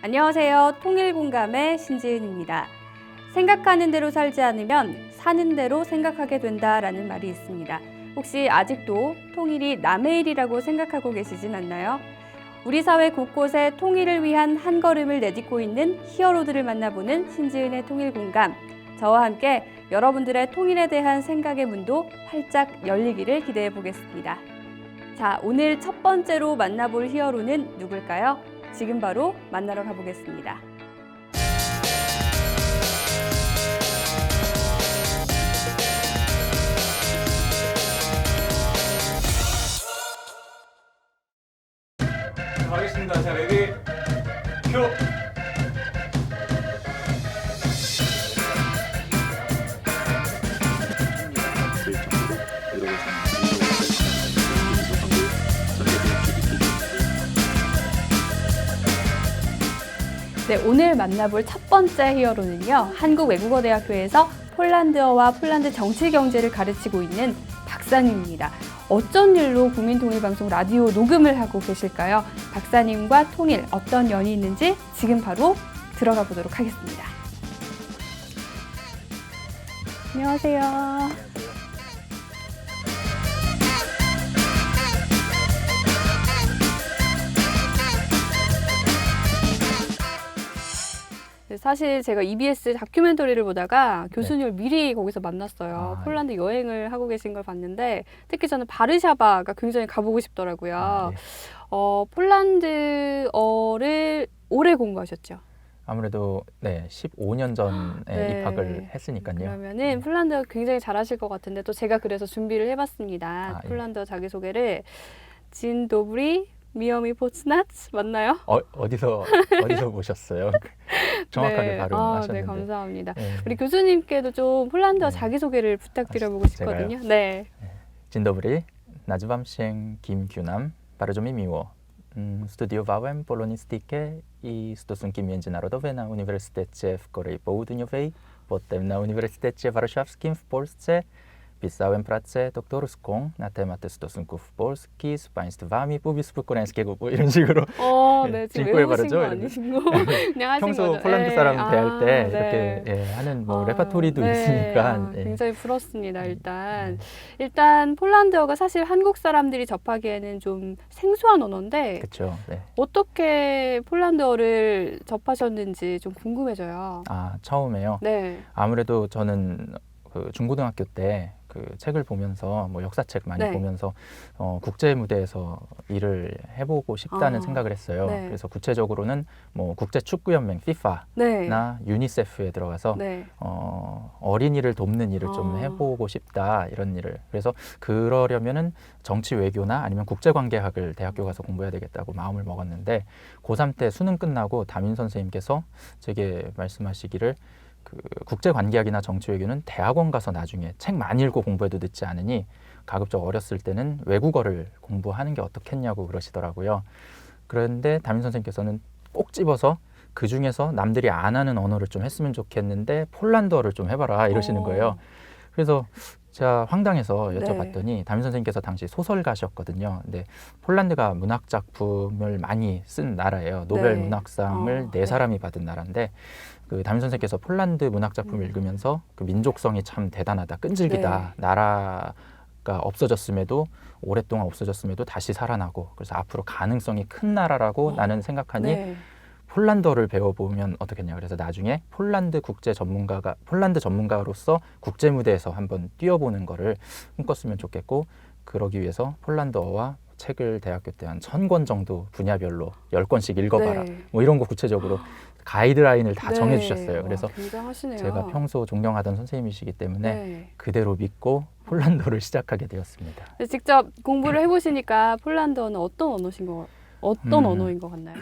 안녕하세요. 통일공감의 신지은입니다. 생각하는 대로 살지 않으면 사는 대로 생각하게 된다라는 말이 있습니다. 혹시 아직도 통일이 남의 일이라고 생각하고 계시진 않나요? 우리 사회 곳곳에 통일을 위한 한 걸음을 내딛고 있는 히어로들을 만나보는 신지은의 통일공감. 저와 함께 여러분들의 통일에 대한 생각의 문도 활짝 열리기를 기대해 보겠습니다. 자, 오늘 첫 번째로 만나볼 히어로는 누굴까요? 지금 바로 만나러 가보겠습니다. 가겠습니다. 자, 레디, 큐! 네, 오늘 만나볼 첫 번째 히어로는요. 한국외국어대학교에서 폴란드어와 폴란드 정치 경제를 가르치고 있는 박사님입니다. 어쩐 일로 국민통일방송 라디오 녹음을 하고 계실까요? 박사님과 통일 어떤 연이 있는지 지금 바로 들어가 보도록 하겠습니다. 안녕하세요. 사실 제가 EBS 다큐멘터리를 보다가 교수님을 미리 거기서 만났어요. 폴란드 여행을 하고 계신 걸 봤는데 특히 저는 바르샤바가 굉장히 가보고 싶더라고요. 폴란드어를 오래 공부하셨죠? 아무래도 15년 전에 입학을 했으니까요. 그러면은 폴란드어 굉장히 잘하실 것 같은데 또 제가 그래서 준비를 해봤습니다. 폴란드어 자기소개를 진 도브리 미어미 포츠나츠 맞나요? 어디서 보셨어요? 정확하게 발음하셨는데. 네, 감사합니다. 우리 교수님께도 좀 폴란드어 자기소개를 부탁드려보고 싶거든요. 네. Dzień dobry, nazywam się Kim Kyunam. Bardzo mi miło. Studiowałem polonistykę i stosunki międzynarodowe na Uniwersytecie w Korei Południowej, potem na Uniwersytecie Warszawskim w Polsce. Pisałem pracę doktorską na temat stosunków Polski z państwami Półwyspu Koreańskiego 뭐 이런 식으로 네, 지금 징꼬에 외우신 바르죠. 거 아니신 거? 그냥 하신 평소 거죠? 폴란드 사람 대할 때 네. 이렇게 하는 레퍼토리도 있으니까 굉장히 부럽습니다. 일단 폴란드어가 사실 한국 사람들이 접하기에는 좀 생소한 언어인데 그렇죠. 어떻게 폴란드어를 접하셨는지 좀 궁금해져요. 처음에요. 네. 아무래도 저는 그 중고등학교 때 그 책을 보면서 역사책 많이 보면서 국제 무대에서 일을 해보고 싶다는 생각을 했어요. 그래서 구체적으로는 국제 축구 연맹 FIFA나 유니세프에 들어가서 어린이를 돕는 일을 좀 해보고 싶다 이런 일을. 그래서 그러려면은 정치 외교나 아니면 국제관계학을 대학교 가서 공부해야 되겠다고 마음을 먹었는데 고3 때 수능 끝나고 담임 선생님께서 제게 말씀하시기를 그 국제관계학이나 정치외교는 대학원 가서 나중에 책 많이 읽고 공부해도 늦지 않으니 가급적 어렸을 때는 외국어를 공부하는 게 어떻겠냐고 그러시더라고요. 그런데 담임 선생님께서는 꼭 집어서 그 중에서 남들이 안 하는 언어를 좀 했으면 좋겠는데 폴란드어를 좀 해봐라 이러시는 거예요. 그래서 제가 황당해서 여쭤봤더니 담임 선생님께서 당시 소설가셨거든요. 근데 폴란드가 문학 작품을 많이 쓴 나라예요. 노벨 문학상을 4사람이 받은 나라인데 그 담임 선생님께서 폴란드 문학 작품을 읽으면서 그 민족성이 참 대단하다, 끈질기다. 나라가 없어졌음에도 오랫동안 없어졌음에도 다시 살아나고 그래서 앞으로 가능성이 큰 나라라고 나는 생각하니 폴란드어를 배워보면 어떻겠냐. 그래서 나중에 폴란드 전문가로서 국제 무대에서 한번 뛰어보는 거를 꿈꿨으면 좋겠고 그러기 위해서 폴란드어와 책을 대학교 때 한 1000권 정도 분야별로 10권씩 읽어봐라. 이런 거 구체적으로 가이드라인을 다 정해주셨어요. 그래서 굉장하시네요. 제가 평소 존경하던 선생님이시기 때문에 그대로 믿고 폴란드어를 시작하게 되었습니다. 직접 공부를 해보시니까 폴란드어는 어떤 언어인 것 같나요?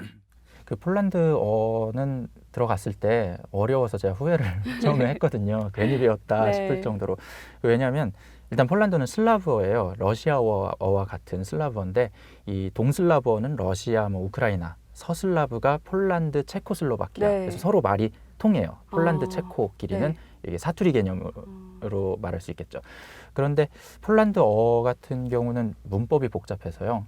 그 폴란드어는 들어갔을 때 어려워서 제가 후회를 처음에 했거든요. 괜히 배웠다 싶을 정도로. 왜냐하면 일단 폴란드는 슬라브어예요. 러시아어와 같은 슬라브어인데 이 동슬라브어는 러시아, 우크라이나, 서슬라브가 폴란드, 체코슬로바키아. 그래서 서로 말이 통해요. 폴란드, 체코끼리는 이게 사투리 개념으로 말할 수 있겠죠. 그런데 폴란드어 같은 경우는 문법이 복잡해서요.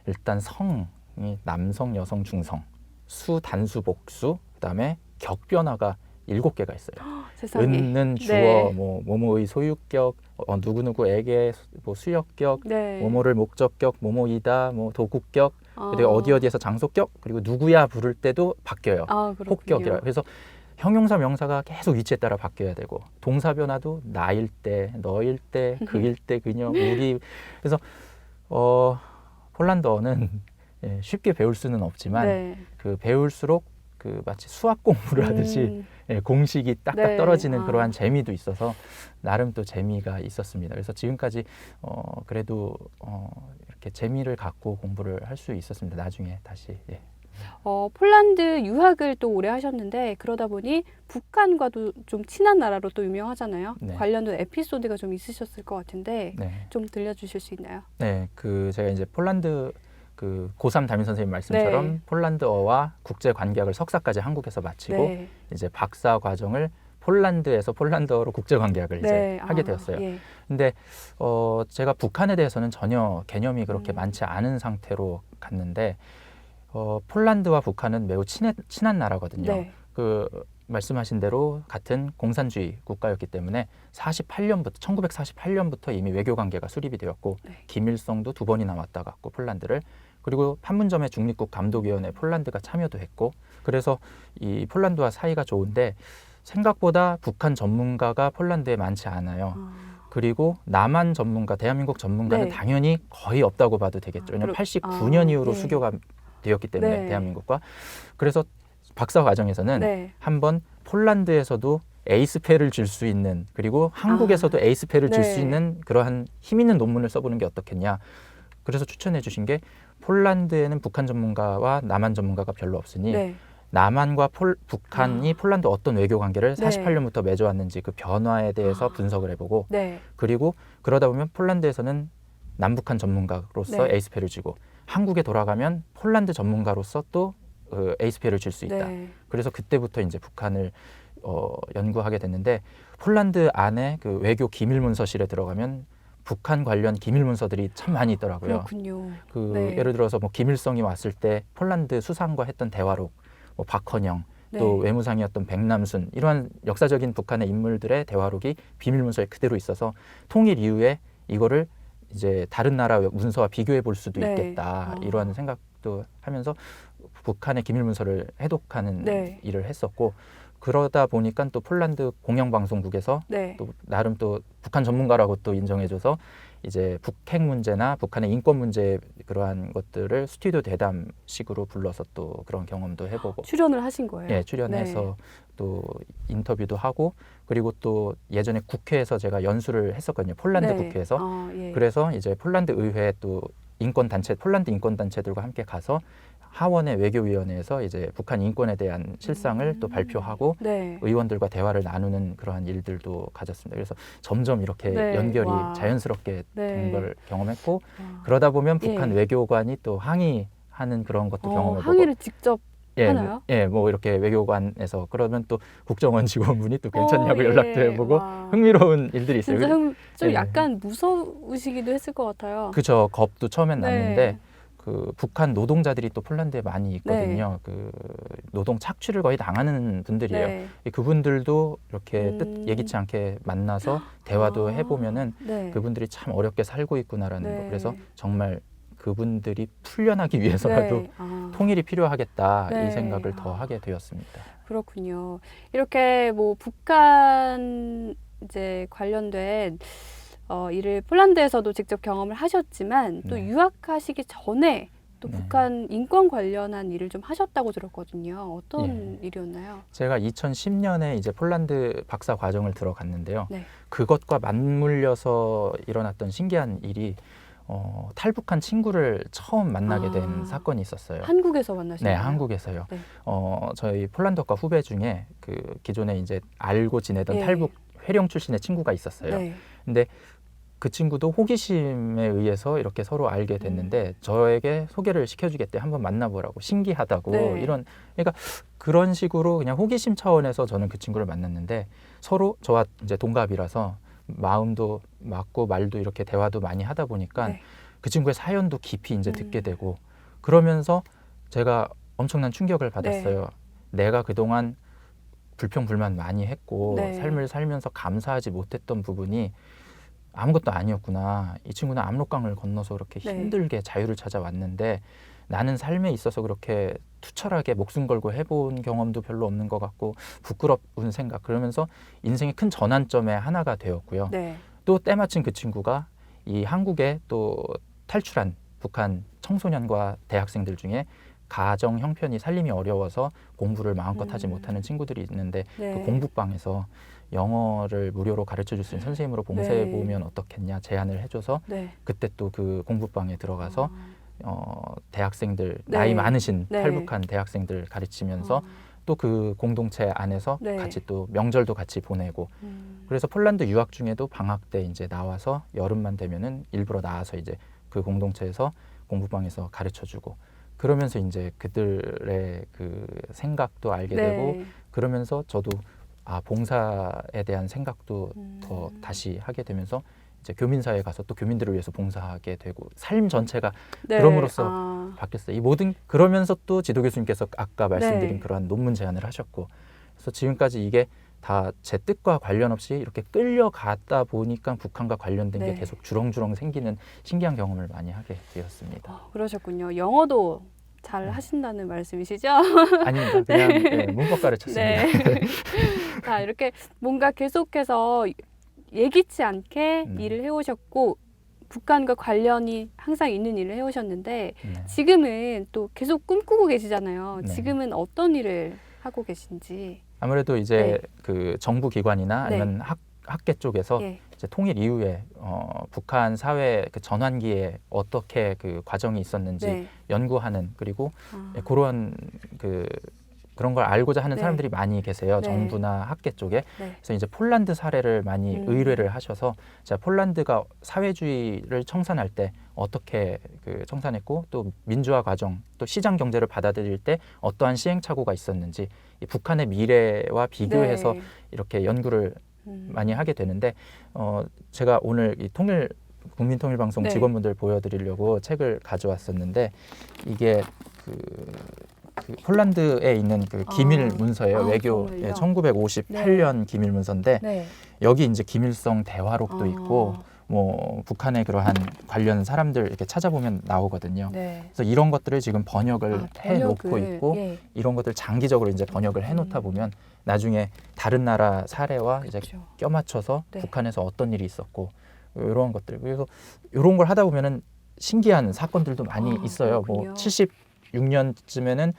일단 성이 남성, 여성, 중성. 수, 단수, 복수, 그다음에 격 변화가 7개가 있어요. 세상에. 은는 주어, 네. 뭐 뭐뭐의 소유격, 누구누구에게 뭐 수역격, 네. 뭐뭐를 목적격, 뭐뭐이다, 뭐 도구격, 아. 그리고 어디에서 장소격, 그리고 누구야 부를 때도 바뀌어요. 아, 그렇군요. 폭격이라. 그래서 형용사, 명사가 계속 위치에 따라 바뀌어야 되고, 동사 변화도 나일 때, 너일 때, 그일 때, 그녀, 우리. 그래서 폴란드어는 예, 쉽게 배울 수는 없지만 네. 그 배울수록 그 마치 수학 공부를 하듯이 예, 공식이 딱딱 네. 떨어지는 아. 그러한 재미도 있어서 나름 또 재미가 있었습니다. 그래서 지금까지 그래도 이렇게 재미를 갖고 공부를 할 수 있었습니다. 나중에 다시. 예. 폴란드 유학을 또 오래 하셨는데 그러다 보니 북한과도 좀 친한 나라로 또 유명하잖아요. 네. 관련된 에피소드가 좀 있으셨을 것 같은데 네. 좀 들려주실 수 있나요? 네, 그 제가 이제 폴란드 그 고3 담임 선생님 말씀처럼 네. 폴란드어와 국제 관계학을 석사까지 한국에서 마치고 네. 이제 박사 과정을 폴란드에서 폴란드어로 국제 관계학을 이제 네. 하게 아, 되었어요. 예. 근데 제가 북한에 대해서는 전혀 개념이 그렇게 음. 많지 않은 상태로 갔는데 폴란드와 북한은 매우 친한 나라거든요. 네. 그 말씀하신 대로 같은 공산주의 국가였기 때문에 1948년부터 이미 외교 관계가 수립이 되었고 네. 김일성도 2번이나 왔다 갔고 폴란드를 그리고 판문점의 중립국 감독위원회 폴란드가 참여도 했고 그래서 이 폴란드와 사이가 좋은데 생각보다 북한 전문가가 폴란드에 많지 않아요. 아, 그리고 남한 전문가, 대한민국 전문가는 네. 당연히 거의 없다고 봐도 되겠죠. 왜냐하면 89년 이후로 예. 수교가 되었기 때문에 네. 대한민국과 그래서 박사 과정에서는 네. 한번 폴란드에서도 에이스페를 줄 수 있는 그리고 한국에서도 에이스페를 줄 수 네. 있는 그러한 힘 있는 논문을 써보는 게 어떻겠냐. 그래서 추천해 주신 게 폴란드에는 북한 전문가와 남한 전문가가 별로 없으니 네. 남한과 북한이 폴란드 어떤 외교 관계를 네. 48년부터 맺어왔는지 그 변화에 대해서 분석을 해보고 네. 그리고 그러다 보면 폴란드에서는 남북한 전문가로서 네. 에이스페를 주고 한국에 돌아가면 폴란드 전문가로서 또 에이스페를 줄 수 있다. 네. 그래서 그때부터 이제 북한을 연구하게 됐는데 폴란드 안에 그 외교 기밀문서실에 들어가면 북한 관련 기밀문서들이 참 많이 있더라고요. 그렇군요. 그 네. 예를 들어서 뭐 김일성이 왔을 때 폴란드 수상과 했던 대화록, 뭐 박헌영, 또 네. 외무상이었던 백남순 이러한 역사적인 북한의 인물들의 대화록이 비밀문서에 그대로 있어서 통일 이후에 이거를 이제 다른 나라 문서와 비교해 볼 수도 네. 있겠다 이러한 생각도 하면서 북한의 기밀문서를 해독하는 네. 일을 했었고 그러다 보니까 또 폴란드 공영방송국에서 네. 또 나름 또 북한 전문가라고 또 인정해줘서 이제 북핵 문제나 북한의 인권 문제 그러한 것들을 스튜디오 대담식으로 불러서 또 그런 경험도 해보고 출연을 하신 거예요? 예, 출연해서 또 인터뷰도 하고 그리고 또 예전에 국회에서 제가 연수를 했었거든요. 폴란드 네. 국회에서. 아, 예. 그래서 이제 폴란드 의회 또 인권단체, 폴란드 인권단체들과 함께 가서 하원의 외교위원회에서 이제 북한 인권에 대한 실상을 또 발표하고 네. 의원들과 대화를 나누는 그러한 일들도 가졌습니다. 그래서 점점 이렇게 네. 연결이 와. 자연스럽게 네. 된 걸 경험했고 와. 그러다 보면 북한 예. 외교관이 또 항의하는 그런 것도 경험해보고 항의를 직접 하나요? 뭐 이렇게 외교관에서 그러면 또 국정원 직원분이 또 괜찮냐고 예. 연락도 해보고 와. 흥미로운 일들이 있어요. 진짜 좀 예. 약간 무서우시기도 했을 것 같아요. 그죠. 겁도 처음엔 네. 났는데 그 북한 노동자들이 또 폴란드에 많이 있거든요. 그 노동 착취를 거의 당하는 분들이에요. 네. 그분들도 이렇게 뜻 예기치 않게 만나서 대화도 아, 해보면은 네. 그분들이 참 어렵게 살고 있구나라는 네. 거. 그래서 정말 그분들이 풀려나기 위해서라도 네. 아, 통일이 필요하겠다 네. 이 생각을 더 아. 하게 되었습니다. 그렇군요. 이렇게 뭐 북한 이제 관련된 일을 폴란드에서도 직접 경험을 하셨지만 또 네. 유학하시기 전에 또 네. 북한 인권 관련한 일을 좀 하셨다고 들었거든요. 어떤 예. 일이었나요? 제가 2010년에 이제 폴란드 박사 과정을 들어갔는데요. 네. 그것과 맞물려서 일어났던 신기한 일이 탈북한 친구를 처음 만나게 된 아. 사건이 있었어요. 한국에서 만나신 네, 거예요? 한국에서요. 네. 저희 폴란드과 후배 중에 그 기존에 이제 알고 지내던 예. 탈북 회령 출신의 친구가 있었어요. 네. 근데 그 친구도 호기심에 의해서 이렇게 서로 알게 됐는데 저에게 소개를 시켜주겠대. 한번 만나보라고. 신기하다고. 네. 그러니까 그런 식으로 그냥 호기심 차원에서 저는 그 친구를 만났는데 서로 저와 이제 동갑이라서 마음도 맞고 말도 이렇게 대화도 많이 하다 보니까 네. 그 친구의 사연도 깊이 이제 듣게 되고 그러면서 제가 엄청난 충격을 받았어요. 내가 그동안 불평불만 많이 했고 네. 삶을 살면서 감사하지 못했던 부분이 아무것도 아니었구나. 이 친구는 압록강을 건너서 그렇게 네. 힘들게 자유를 찾아왔는데 나는 삶에 있어서 그렇게 투철하게 목숨 걸고 해본 경험도 별로 없는 것 같고 부끄러운 생각, 그러면서 인생의 큰 전환점의 하나가 되었고요. 네. 또 때마침 그 친구가 이 한국에 또 탈출한 북한 청소년과 대학생들 중에 가정 형편이 살림이 어려워서 공부를 마음껏 하지 못하는 친구들이 있는데 네. 그 공부방에서 영어를 무료로 가르쳐 줄 수 있는 선생님으로 봉사해 네. 보면 어떻겠냐 제안을 해줘서 네. 그때 또 그 공부방에 들어가서 대학생들 네. 나이 많으신 네. 탈북한 대학생들 가르치면서 또 그 공동체 안에서 네. 같이 또 명절도 같이 보내고 그래서 폴란드 유학 중에도 방학 때 이제 나와서 여름만 되면은 일부러 나와서 이제 그 공동체에서 공부방에서 가르쳐주고 그러면서 이제 그들의 그 생각도 알게 네. 되고 그러면서 저도 봉사에 대한 생각도 더 다시 하게 되면서 이제 교민사회에 가서 또 교민들을 위해서 봉사하게 되고 삶 전체가 네. 그럼으로써 바뀌었어요. 이 모든 그러면서 또 지도 교수님께서 아까 말씀드린 네. 그러한 논문 제안을 하셨고 그래서 지금까지 이게 다 제 뜻과 관련 없이 이렇게 끌려가다 보니까 북한과 관련된 네. 게 계속 주렁주렁 생기는 신기한 경험을 많이 하게 되었습니다. 그러셨군요. 영어도 잘 하신다는 말씀이시죠? 아닙니다. 그냥 문법가를 쳤습니다. 네. 자, 이렇게 뭔가 계속해서 예기치 않게 일을 해오셨고 북한과 관련이 항상 있는 일을 해오셨는데 네. 지금은 또 계속 꿈꾸고 계시잖아요. 네. 지금은 어떤 일을 하고 계신지. 아무래도 이제 네. 그 정부 기관이나 아니면 학계 쪽에서 예. 이제 통일 이후에 북한 사회 그 전환기에 어떻게 그 과정이 있었는지 네. 연구하는 그리고 그런 그런 걸 알고자 하는 네. 사람들이 많이 계세요. 네. 정부나 학계 쪽에. 네. 그래서 이제 폴란드 사례를 많이 의뢰를 하셔서 제가 폴란드가 사회주의를 청산할 때 어떻게 그 청산했고 또 민주화 과정 또 시장 경제를 받아들일 때 어떠한 시행착오가 있었는지 이 북한의 미래와 비교해서 네. 이렇게 연구를 많이 하게 되는데 제가 오늘 이 국민통일방송 네. 직원분들 보여드리려고 책을 가져왔었는데 이게 그 폴란드에 있는 그 기밀 문서예요. 외교 정말요? 1958년 기밀 문서인데 네. 여기 이제 김일성 대화록도 있고 뭐 북한의 그러한 관련 사람들 이렇게 찾아보면 나오거든요. 네. 그래서 이런 것들을 지금 번역을 해놓고 번역을, 있고 예. 이런 것들 장기적으로 이제 번역을 해놓다 보면 나중에 다른 나라 사례와 이제 그렇죠. 껴맞춰서 네. 북한에서 어떤 일이 있었고 이런 것들 그래서 이런 걸 하다 보면은 신기한 사건들도 많이 있어요. 그렇군요. 뭐 76년쯤에는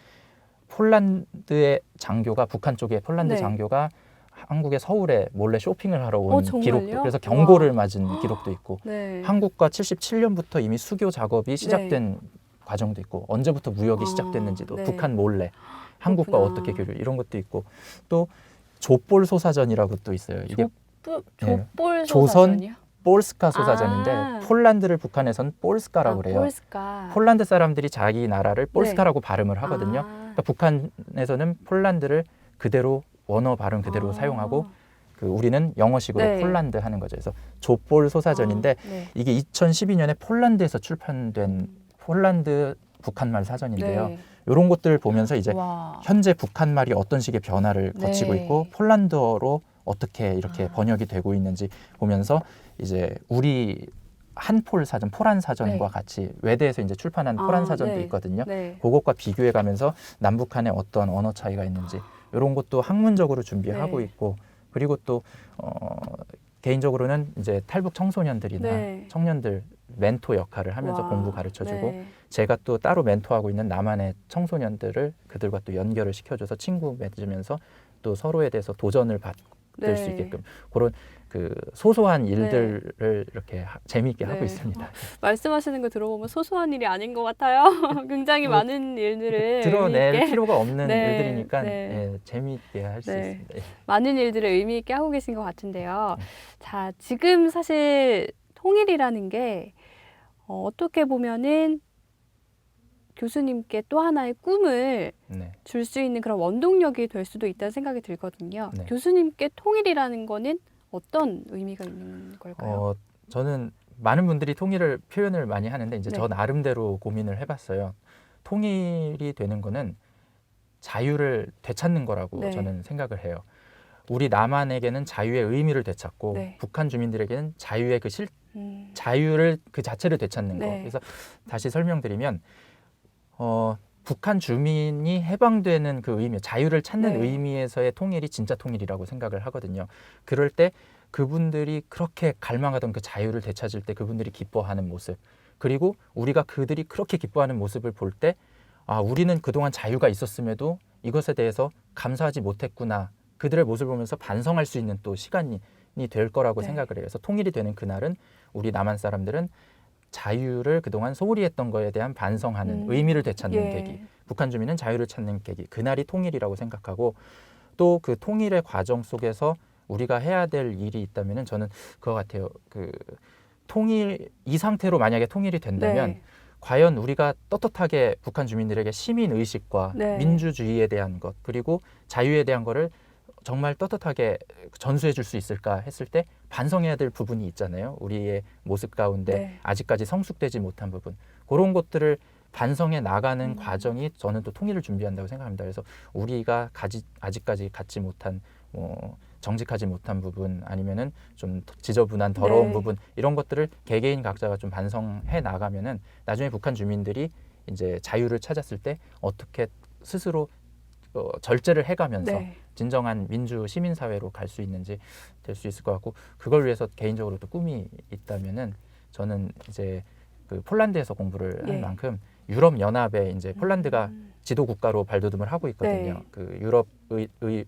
폴란드의 장교가 북한 쪽에 폴란드 네. 장교가 한국의 서울에 몰래 쇼핑을 하러 온 정말요? 기록도 그래서 경고를 와. 맞은 기록도 있고 네. 한국과 77년부터 이미 수교 작업이 시작된 과정도 있고 언제부터 무역이 시작됐는지도 네. 북한 몰래 한국과 그렇구나. 어떻게 교류 이런 것도 있고 또 족볼 소사전이라고 또 있어요. 이게 족볼 조선 소사전이요? 볼스카 소사전인데 폴란드를 북한에선 볼스카라고 그래요. 볼스카. 폴란드 사람들이 자기 나라를 볼스카라고 발음을 하거든요. 그러니까 북한에서는 폴란드를 그대로 원어 발음 그대로 사용하고 우리는 영어식으로 폴란드 하는 거죠. 그래서 족볼 소사전인데 이게 2012년에 폴란드에서 출판된 폴란드 북한말 사전인데요. 이런 것들을 보면서 이제 현재 북한말이 어떤 식의 변화를 거치고 있고 폴란드어로 어떻게 이렇게 번역이 되고 있는지 보면서 이제 우리 한폴 사전, 포란 사전과 같이 외대에서 이제 출판한 포란 사전도 있거든요. 그것과 비교해 가면서 남북한의 어떤 언어 차이가 있는지 이런 것도 학문적으로 준비하고 있고 그리고 또 개인적으로는 이제 탈북 청소년들이나 청년들 멘토 역할을 하면서 공부 가르쳐주고 제가 또 따로 멘토하고 있는 남한의 청소년들을 그들과 또 연결을 시켜줘서 친구 맺으면서 또 서로에 대해서 도전을 받을 수 있게끔 그런 그 소소한 일들을 이렇게 재미있게 하고 있습니다. 말씀하시는 거 들어보면 소소한 일이 아닌 것 같아요. 굉장히 많은 일들을 드러낼 의미 있게. 필요가 없는 일들이니까 재미있게 할 수 있습니다. 많은 일들을 의미 있게 하고 계신 것 같은데요. 자, 지금 사실 통일이라는 게 어떻게 보면은 교수님께 또 하나의 꿈을 줄 수 있는 그런 원동력이 될 수도 있다는 생각이 들거든요. 교수님께 통일이라는 거는 어떤 의미가 있는 걸까요? 저는 많은 분들이 통일을 표현을 많이 하는데 이제 저 나름대로 고민을 해봤어요. 통일이 되는 거는 자유를 되찾는 거라고 네. 저는 생각을 해요. 우리 남한에게는 자유의 의미를 되찾고 네. 북한 주민들에게는 자유의 자유를 그 자체를 되찾는 거. 네. 그래서 다시 설명드리면 북한 주민이 해방되는 그 의미, 자유를 찾는 네. 의미에서의 통일이 진짜 통일이라고 생각을 하거든요. 그럴 때 그분들이 그렇게 갈망하던 그 자유를 되찾을 때 그분들이 기뻐하는 모습, 그리고 우리가 그들이 그렇게 기뻐하는 모습을 볼 때 우리는 그동안 자유가 있었음에도 이것에 대해서 감사하지 못했구나. 그들의 모습을 보면서 반성할 수 있는 또 시간이 될 거라고 네. 생각을 해요. 그래서 통일이 되는 그날은 우리 남한 사람들은 자유를 그동안 소홀히 했던 거에 대한 반성하는 의미를 되찾는 예. 계기, 북한 주민은 자유를 찾는 계기, 그날이 통일이라고 생각하고, 또 그 통일의 과정 속에서 우리가 해야 될 일이 있다면은 저는 그거 같아요. 그 통일 이 상태로 만약에 통일이 된다면 네. 과연 우리가 떳떳하게 북한 주민들에게 시민 의식과 네. 민주주의에 대한 것, 그리고 자유에 대한 거를 정말 떳떳하게 전수해 줄 수 있을까 했을 때 반성해야 될 부분이 있잖아요. 우리의 모습 가운데 네. 아직까지 성숙되지 못한 부분, 그런 것들을 반성해 나가는 과정이 저는 또 통일을 준비한다고 생각합니다. 그래서 우리가 아직까지 갖지 못한 정직하지 못한 부분, 아니면은 좀 지저분한 더러운 네. 부분, 이런 것들을 개개인 각자가 좀 반성해 나가면은 나중에 북한 주민들이 이제 자유를 찾았을 때 어떻게 스스로 절제를 해가면서 네. 진정한 민주 시민 사회로 갈 수 있는지 될 수 있을 것 같고, 그걸 위해서 개인적으로 또 꿈이 있다면은 저는 이제 그 폴란드에서 공부를 한 예. 만큼 유럽 연합에 이제 폴란드가 지도 국가로 발돋움을 하고 있거든요. 네. 그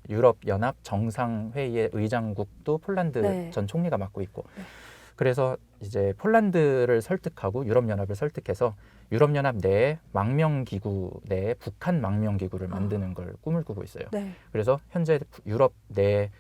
유럽 연합 정상 회의의 의장국도 폴란드 네. 전 총리가 맡고 있고, 네. 그래서 이제 폴란드를 설득하고 유럽 연합을 설득해서 유럽 연합 내에 망명 기구 내에 북한 망명 기구를 만드는 걸 꿈을 꾸고 있어요. 네. 그래서 현재 유럽 내에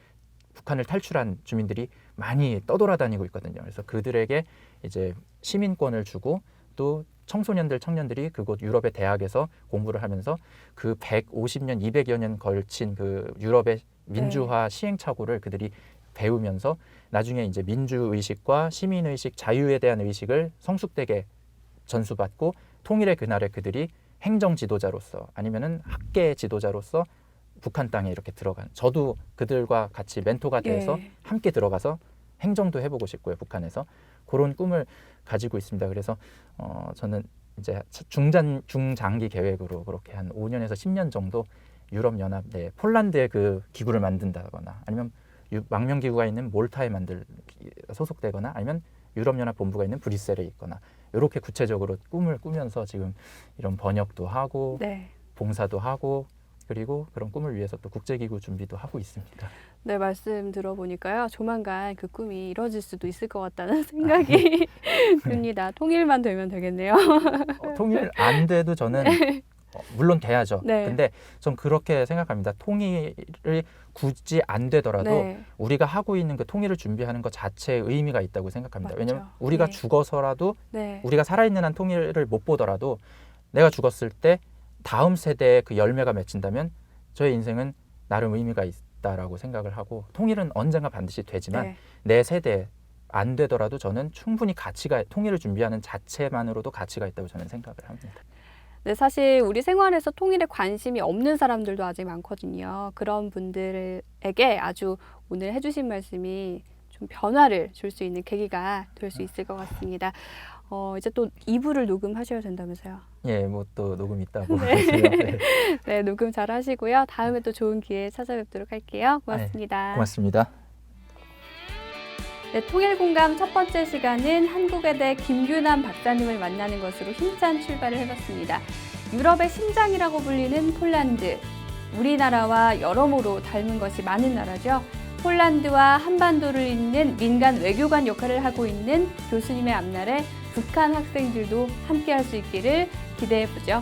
북한을 탈출한 주민들이 많이 떠돌아다니고 있거든요. 그래서 그들에게 이제 시민권을 주고, 또 청년들이 그곳 유럽의 대학에서 공부를 하면서 그 150년, 200여 년 걸친 그 유럽의 민주화 시행착오를 그들이 배우면서 나중에 이제 민주의식과 시민의식, 자유에 대한 의식을 성숙되게 전수받고 통일의 그날에 그들이 행정 지도자로서 아니면은 학계 지도자로서 북한 땅에 이렇게 들어간, 저도 그들과 같이 멘토가 돼서 예. 함께 들어가서 행정도 해보고 싶고요. 북한에서 그런 꿈을 가지고 있습니다. 그래서 저는 이제 중장기 계획으로 그렇게 한 5년에서 10년 정도 유럽 연합 내 폴란드의 그 기구를 만든다거나, 아니면 망명 기구가 있는 몰타에 소속되거나, 아니면 유럽 연합 본부가 있는 브뤼셀에 있거나, 이렇게 구체적으로 꿈을 꾸면서 지금 이런 번역도 하고 네. 봉사도 하고, 그리고 그런 꿈을 위해서 또 국제기구 준비도 하고 있습니다. 네, 말씀 들어보니까요. 조만간 그 꿈이 이뤄질 수도 있을 것 같다는 생각이 듭니다. 통일만 되면 되겠네요. 통일 안 돼도 저는 물론 돼야죠. 네. 근데 전 그렇게 생각합니다. 통일이 굳이 안 되더라도 네. 우리가 하고 있는 그 통일을 준비하는 것 자체에 의미가 있다고 생각합니다. 맞죠. 왜냐하면 우리가 네. 죽어서라도, 네. 우리가 살아있는 한 통일을 못 보더라도 내가 죽었을 때 다음 세대에 그 열매가 맺힌다면 저의 인생은 나름 의미가 있다라고 생각을 하고, 통일은 언젠가 반드시 되지만 네. 내 세대에 안 되더라도 저는 충분히 통일을 준비하는 자체만으로도 가치가 있다고 저는 생각을 합니다. 네, 사실 우리 생활에서 통일에 관심이 없는 사람들도 아직 많거든요. 그런 분들에게 아주 오늘 해주신 말씀이 좀 변화를 줄 수 있는 계기가 될 수 있을 것 같습니다. 이제 또 2부를 녹음하셔야 된다면서요. 예, 뭐 또 녹음 있다고 네. 하세요. 네. 네, 녹음 잘 하시고요. 다음에 또 좋은 기회에 찾아뵙도록 할게요. 고맙습니다. 고맙습니다. 네, 통일공감 첫 번째 시간은 한국외대 김규남 박사님을 만나는 것으로 힘찬 출발을 해봤습니다. 유럽의 심장이라고 불리는 폴란드. 우리나라와 여러모로 닮은 것이 많은 나라죠. 폴란드와 한반도를 잇는 민간 외교관 역할을 하고 있는 교수님의 앞날에 북한 학생들도 함께할 수 있기를 기대해보죠.